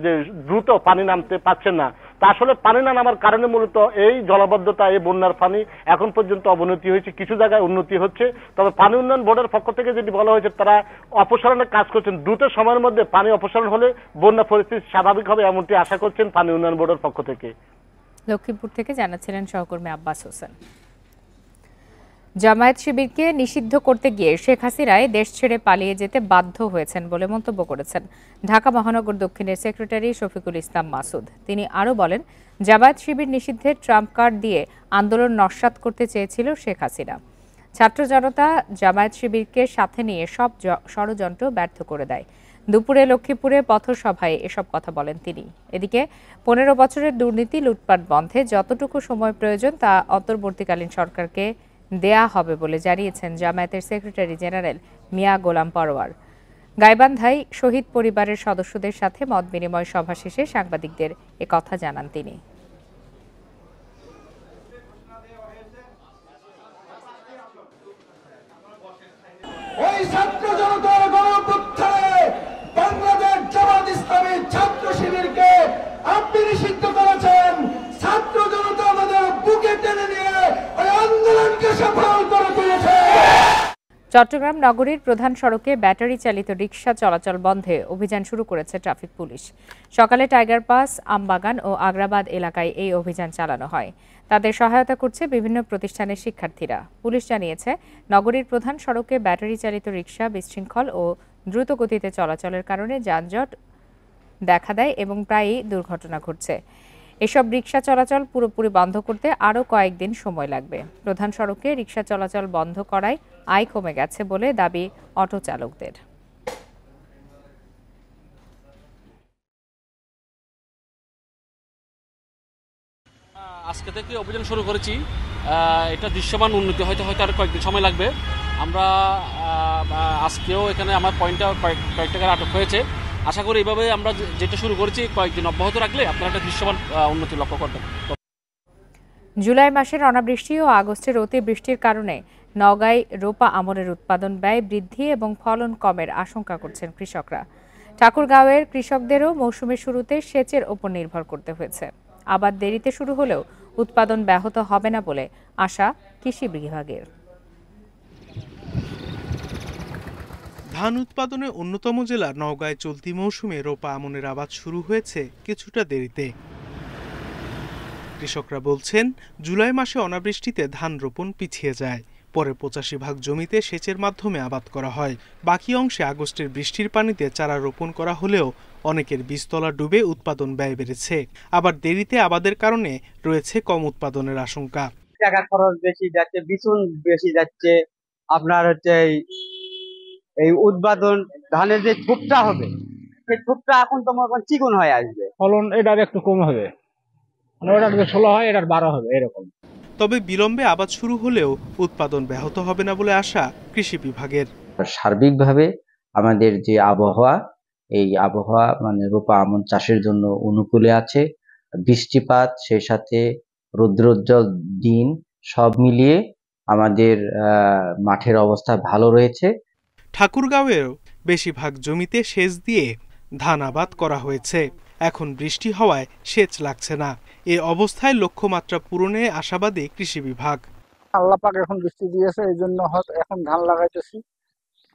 যে দ্রুত পানি নামতে পারছে না। তা আসলে পানি না নামার কারণে মূলত এই জলাবদ্ধতা, এই বন্যার পানি এখন পর্যন্ত অবনতি হয়েছে, কিছু জায়গায় উন্নতি হচ্ছে। তবে পানি উন্নয়ন বোর্ডের পক্ষ থেকে যেটি বলা হয়েছে তারা অপসারণের কাজ করছেন, দ্রুত সময়ের মধ্যে পানি অপসারণ হলে বন্যা পরিস্থিতি স্বাভাবিক হবে এমনটি আশা করছেন পানি উন্নয়ন বোর্ডের পক্ষ থেকে। লক্ষ্মীপুর থেকে জানাচ্ছিলেন সহকর্মী আব্বাস হোসেন। জামায়াত শিবিরকে নিষিদ্ধ করতে গিয়ে শেখ হাসিনাই দেশ ছেড়ে পালিয়ে যেতে বাধ্য হয়েছেন বলে মন্তব্য করেছেন ঢাকা মহানগর দক্ষিণের সেক্রেটারি শফিকুল ইসলাম মাসুদ। তিনি আরও বলেন, জামায়াত শিবির নিষিদ্ধের ট্রাম্প কার্ড দিয়ে আন্দোলন নস্যাৎ করতে চেয়েছিল শেখ হাসিনা। ছাত্র জনতা জামায়াত শিবিরকে সাথে নিয়ে সব ষড়যন্ত্র ব্যর্থ করে দেয়। দুপুরে লক্ষ্মীপুরে পথসভায় এসব কথা বলেন তিনি। এদিকে 15 বছরের দুর্নীতি লুটপাট বন্ধে যতটুকু সময় প্রয়োজন তা অন্তর্বর্তীকালীন সরকারকে দেয়া হবে বলে জানিয়েছেন জামায়াতের সেক্রেটারি জেনারেল মিয়া গোলাম পরোয়ার। গাইবান্ধায় শহীদ পরিবারের সদস্যদের সাথে মত বিনিময় সভা শেষে সাংবাদিকদের একথা জানান তিনি। ওই ছাত্র জনতার গণঅভ্যুত্থানে বাংলাদেশ জামাত ইসলামী ছাত্র শিবিরকে আপনি নিষিদ্ধ করেছেন। ছাত্র জনতা আমাদের বুকে টেনে নিয়ে ওই আন্দোলনকে সফল করে তুলেছে। চট্টগ্রাম নগরীর প্রধান সড়কে ব্যাটারি চালিত রিকশা চলাচল বন্ধে অভিযান শুরু করেছে ট্রাফিক পুলিশ। সকালে টাইগার পাস, আমবাগান ও আগ্রাবাদ এলাকায় এই অভিযান চালানো হয়। তাদের সহায়তা করছে বিভিন্ন প্রতিষ্ঠানের শিক্ষার্থীরা। পুলিশ জানিয়েছে, নগরীর প্রধান সড়কে ব্যাটারি চালিত রিকশা বিশৃঙ্খল ও দ্রুত গতিতে চলাচলের কারণে যানজট দেখা দেয় এবং প্রায়ই দুর্ঘটনা ঘটছে। এসব রিকশা চলাচল পুরোপুরি বন্ধ করতে আরও কয়েকদিন সময় লাগবে। প্রধান সড়কে রিকশা চলাচল বন্ধ করায় আয় কমে গেছে বলে দাবি অটো চালকদের। আজকে থেকে অভিযান শুরু করেছি। এটা দৃশ্যমান উন্নতি হয়তো আর কয়েকদিন সময় লাগবে। আমরা আজকেও এখানে আমার পয়েন্টটা কয়েক টাকার আটক হয়েছে। আশা করি এইভাবে আমরা যেটা শুরু করেছি কয়েকদিন অব্যাহত রাখলে আপনারা একটা দৃশ্যমান উন্নতি লক্ষ্য করবেন। জুলাই মাসের অনাবৃষ্টি ও আগস্টের অতিবৃষ্টির কারণে নওগাঁয় রোপা আমনের উৎপাদন ব্যয় বৃদ্ধি এবং ফলন কমের আশঙ্কা করছেন কৃষকরা। ঠাকুরগাঁওয়ের কৃষকদেরও মৌসুমের শুরুতে সেচের ওপর নির্ভর করতে হয়েছে। আবার দেরিতে শুরু হলেও উৎপাদন ব্যাহত হবে না বলে আশা কৃষি বিভাগের। ধান উৎপাদনে অন্যতম জেলা নওগাঁয় চলতি মৌসুমে রোপা আমনের আবাদ শুরু হয়েছে কিছুটা দেরিতে। কৃষকরা বলছেন, জুলাই মাসে অনাবৃষ্টিতে ধান রোপণ পিছিয়ে যায়। পরে 85% জমিতে সেচের মাধ্যমে আবাদ করা হয়। বাকি অংশে আগস্টের বৃষ্টির পানিতে চারা রোপণ করা হলেও অনেকের বীজতলা ডুবে উৎপাদন ব্যয় বেড়েছে। আবার দেরিতে আবাদের কারণে রয়েছে কম উৎপাদনের আশঙ্কা। টাকা খরচ বেশি যাচ্ছে, বিচুন বেশি যাচ্ছে, আপনার হচ্ছে এই উৎপাদন ধানের যে থুপটা হবে সেই থুপটা এখন তো মনে করেন চিকন হয়ে আসবে, ফলন এটার একটু কম হবে, ওটার 16 হয় এটার 12 হবে এরকম। তবে বিলম্বে আবাদ শুরু হলেও উৎপাদন ব্যাহত হবে না বলে আশা কৃষি বিভাগের। সার্বিকভাবে আমাদের যে আবহাওয়া, এই আবহাওয়া মানে রোপা আমন চাষের জন্য অনুকূলে আছে। বৃষ্টিপাত, সেই সাথে রৌদ্রোজ্জ্বল দিন সব মিলিয়ে আমাদের মাঠের অবস্থা ভালো রয়েছে। ঠাকুরগাঁওয়েও বেশিরভাগ জমিতে সেচ দিয়ে ধান আবাদ করা হয়েছে। এখন বৃষ্টি হওয়ায় সেচ লাগছে না। এ অবস্থায় লক্ষ্যমাত্রা পূরণে আশাবাদী কৃষি বিভাগ। আল্লাহ পাক এখন বৃষ্টি দিয়েছে, এই জন্য এখন ধান লাগাইতেছি।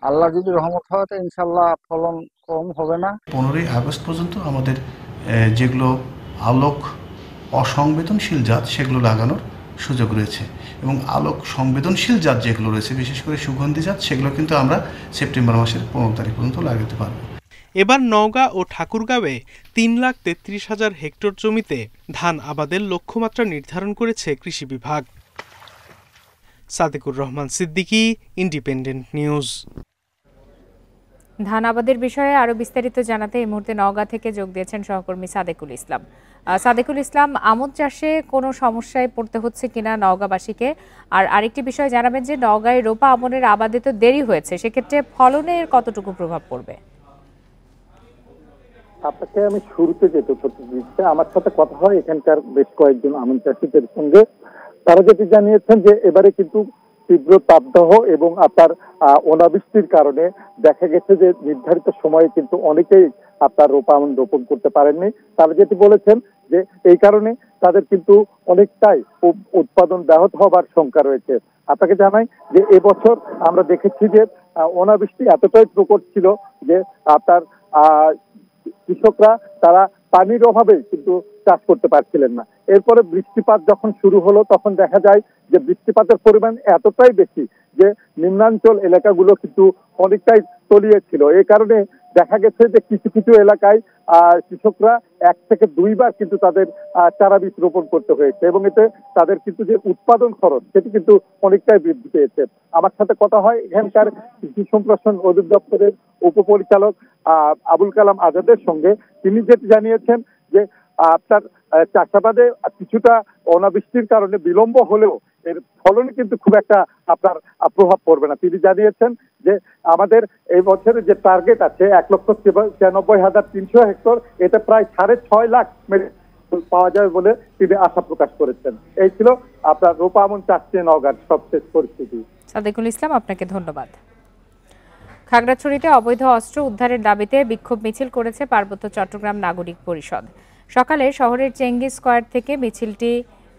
আল্লাহ যদি রহমত হয় তো ইনশাল্লাহ ফলন কম হবে না। 15ই আগস্ট পর্যন্ত আমাদের যেগুলো আলোক অসংবেদনশীল জাত সেগুলো লাগানোর সুযোগ রয়েছে, এবং আলোক সংবেদনশীল জাত যেগুলো রয়েছে বিশেষ করে সুগন্ধি জাত সেগুলো কিন্তু আমরা সেপ্টেম্বর মাসের 15 তারিখ পর্যন্ত লাগাতে পারবো। এবার নওগাঁ ও ঠাকুরগাঁওয়ে 3,33,000 হেক্টর জমিতে ধান আবাদের লক্ষ্যমাত্রা নির্ধারণ করেছে কৃষি বিভাগ। Sadequr Rahman Siddiqui, independent news. ধান আবাদের বিষয়ে আরো বিস্তারিত জানাতে এই মুহূর্তে নওগাঁ থেকে যোগ দিয়েছেন সহকর্মী সাদেকুল ইসলাম। সাদেকুল ইসলাম, আমন চাষে কোনো সমস্যায় পড়তে হচ্ছে কিনা নওগাঁবাসীকে? আর আরেকটি বিষয় জানাবেন যে নওগাঁয় রোপা আমনের আবাদে তো দেরি হয়েছে, সেক্ষেত্রে ফলনের কতটুকু প্রভাব পড়বে? আপনাকে আমি শুরুতে যে তথ্য দিচ্ছি, আমার সাথে কথা হয় এখানকার বেশ কয়েকজন আমন চাষীদের সঙ্গে। তারা যেটি জানিয়েছেন যে এবারে কিন্তু তীব্র তাপদাহ এবং আপনার অনাবৃষ্টির কারণে দেখা গেছে যে নির্ধারিত সময়ে কিন্তু অনেকেই আপনার রোপা আমন রোপণ করতে পারেননি। তারা যেটি বলেছেন যে এই কারণে তাদের কিন্তু অনেকটাই উৎপাদন ব্যাহত হবার শঙ্কা রয়েছে। আপনাকে জানাই যে এবছর আমরা দেখেছি যে অনাবৃষ্টি এতটাই প্রকট ছিল যে আপনার কৃষকরা তারা পানির অভাবে কিন্তু চাষ করতে পারছিলেন না। এরপরে বৃষ্টিপাত যখন শুরু হলো তখন দেখা যায় যে বৃষ্টিপাতের পরিমাণ এতটাই বেশি যে নিম্নাঞ্চল এলাকাগুলো কিন্তু অনেকটাই তলিয়ে ছিল। এই কারণে দেখা গেছে যে কিছু কিছু এলাকায় কৃষকরা 1 থেকে 2 বার কিন্তু তাদের চারা বীজ রোপণ করতে হয়েছে, এবং এতে তাদের কিন্তু যে উৎপাদন খরচ সেটি কিন্তু অনেকটাই বৃদ্ধি পেয়েছে। আমার সাথে কথা হয় এখানকার কৃষি সম্প্রসারণ অধিদপ্তরের উপপরিচালক আবুল কালাম আজাদের সঙ্গে। তিনি যেটি জানিয়েছেন যে আপনার চাষাবাদে কিছুটা অনাবৃষ্টির কারণে বিলম্ব হলেও এর ফলনে কিন্তু খুব একটা আপনার প্রভাব পড়বে না। তিনি জানিয়েছেন যে আমাদের এই বছরের যে টার্গেট আছে 1,96,300 হেক্টর, এতে প্রায় 6.5 লাখ পাওয়া যাবে বলে তিনি আশা প্রকাশ করেছেন। এই ছিল আপনার রোপা আমন চাষ নিয়ে নওগাঁর সবশেষ পরিস্থিতি। সাদেকুল ইসলাম, আপনাকে ধন্যবাদ। খাগড়াছড়িতে অবৈধ অস্ত্র উদ্ধারের দাবিতে বিক্ষোভ মিছিল করেছে পার্বত্য চট্টগ্রাম নাগরিক পরিষদ। সকালে শহরের চেঙ্গি স্কয়ার থেকে মিছিলটি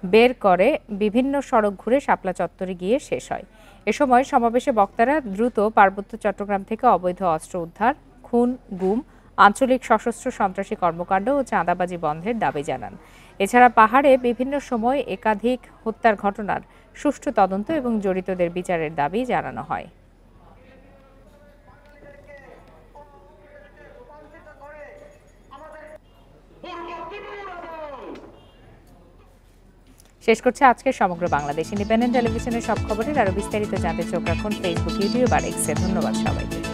বের করে বিভিন্ন সড়ক ঘুরে শাপলা চত্বরে গিয়ে শেষ হয়। এ সময় সমাবেশে বক্তারা দ্রুত পার্বত্য চট্টগ্রাম থেকে অবৈধ অস্ত্র উদ্ধার, খুন, গুম, আঞ্চলিক সশস্ত্র সন্ত্রাসী কর্মকাণ্ড ও চাঁদাবাজি বন্ধের দাবি জানান। এছাড়া পাহাড়ে বিভিন্ন সময় একাধিক হত্যার ঘটনার সুষ্ঠু তদন্ত এবং জড়িতদের বিচারের দাবি জানানো হয়। শেষ করছে আজকের সমগ্র বাংলাদেশ ইন্ডিপেন্ডেন্ট টেলিভিশনের সব খবরের আরো বিস্তারিত জানতে চোখ রাখুন ফেসবুক, ইউটিউব আর এক্সে। ধন্যবাদ সবাইকে।